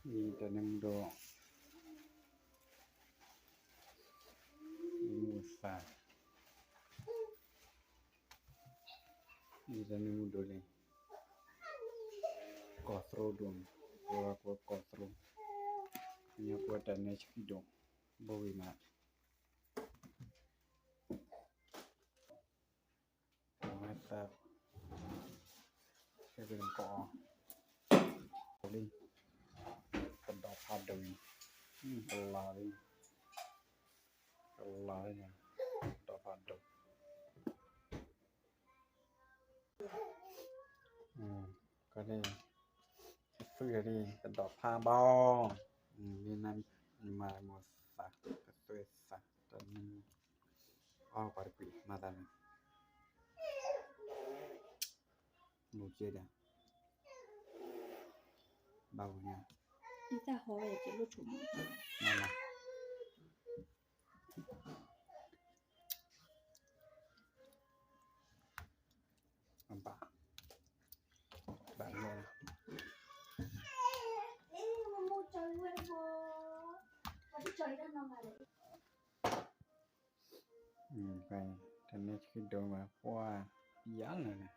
Itanendo Musa Itanendo le Kothrodon Ora Kothro Nyakwata Nechkido Bowima Mata Kevin Ko Oli Kedok Hadoi Kelari Kedok Hadoiก็ได้เสื้อดีกระดอกผ้าบอนี่นั่นมาหมดสักกระตุ้ยสักตอนนี้อ้อกว่าปีมาตอนนี้หนูเจดเบาเนี่ย你在河北记录出吗？นั่นแหละมันป่าแบบนี้นะไปตอนนี้คือโดนมาเพราะว่ายันเลยนะ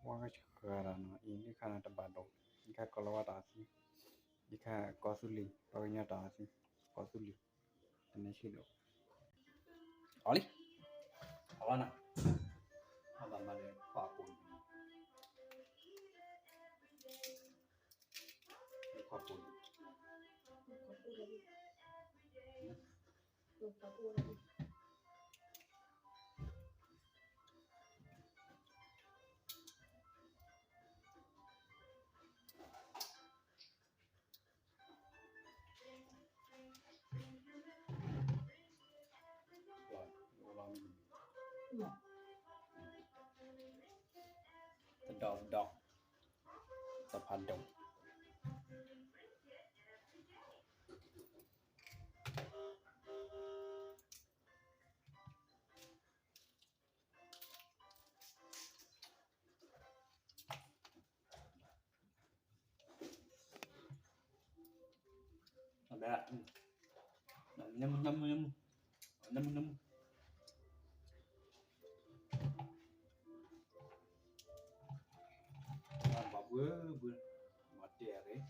ว่าก็เชื่อแล้วเนาะอีนี่ขนาดบาดดอกอีข้ากลัวตาสิอีข้ากอสุลีตัวเนี้ยตาสิกอสุลีตอนนี้ชื่อดอกอ๋อลิอ๋อนะเอาแบบมาเลยขวาปุ่นขวาปุ่นดอกสะพานดงแบบน้ำมาเบื่อมาเตะเลย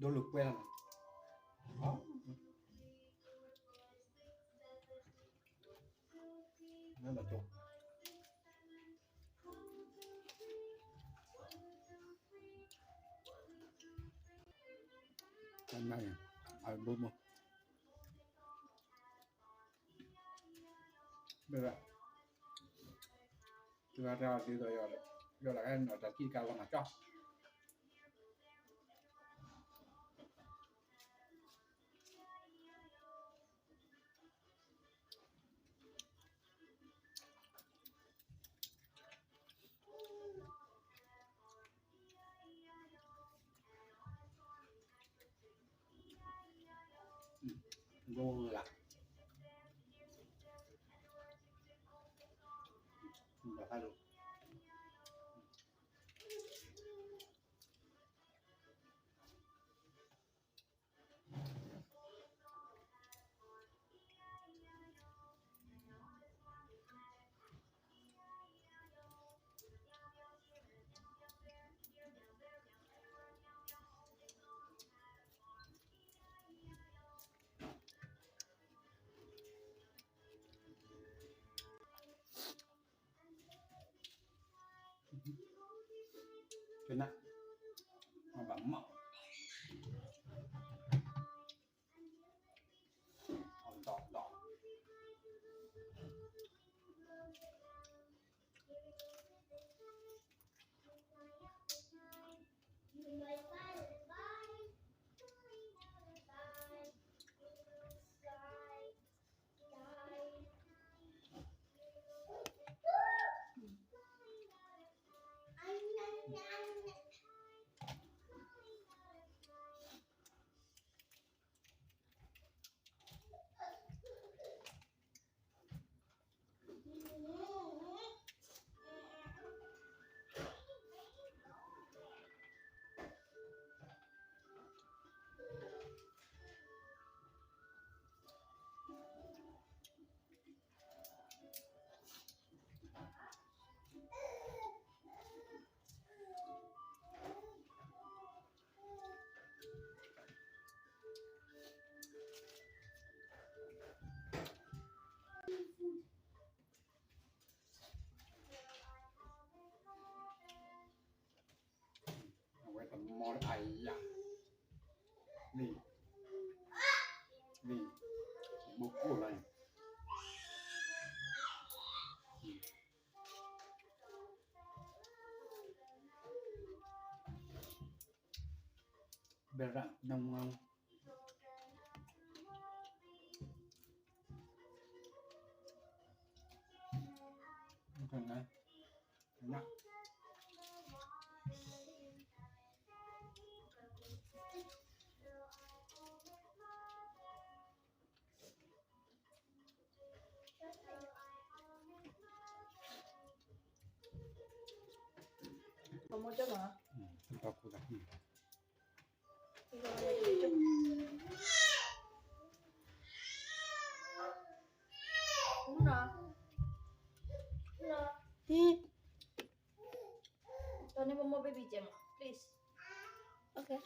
โดนลูกเวลานั่นแหละจบนั่นไงเอาบุ้มเบื่อตัวเราดีตัวเราเราละกันเราจะกินกันวันไหนจ้ะโง่ละเดี๋ยวให้ดูเป็นนะมาบังหม้อเอาดอก berat nang Bukan enak. Kamu coba? Tempat aku dah. Ikan ada kecap. Una. Tony mau baby jam, please. Okay.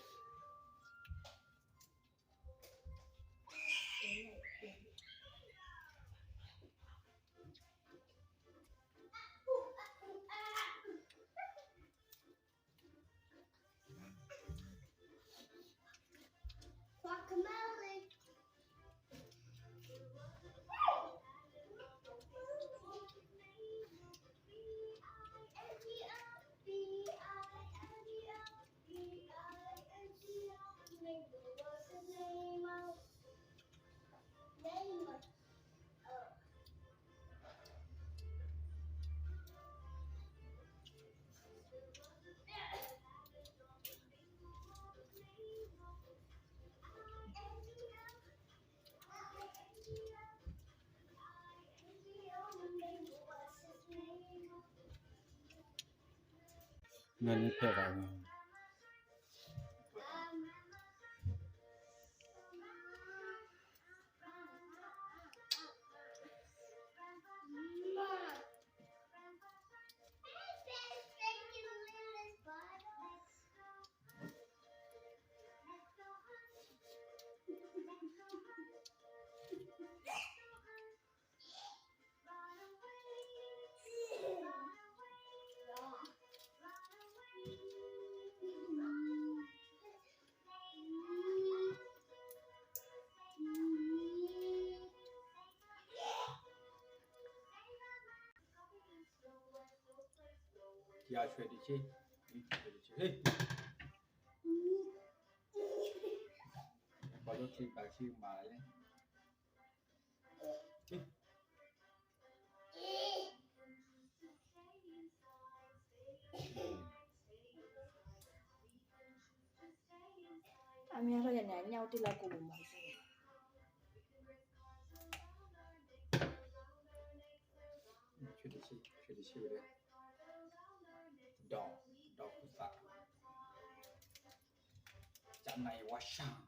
Guacamole. Ngani pera ni. Ya chuyện đi chi. Hey. Có lúc thì bà chi mà lên. Ami harus yang nyanyi uti lagu rumah. Chuyện đi chi rồi đấy. Đỏ cũng sạc. Chạm này quá sang.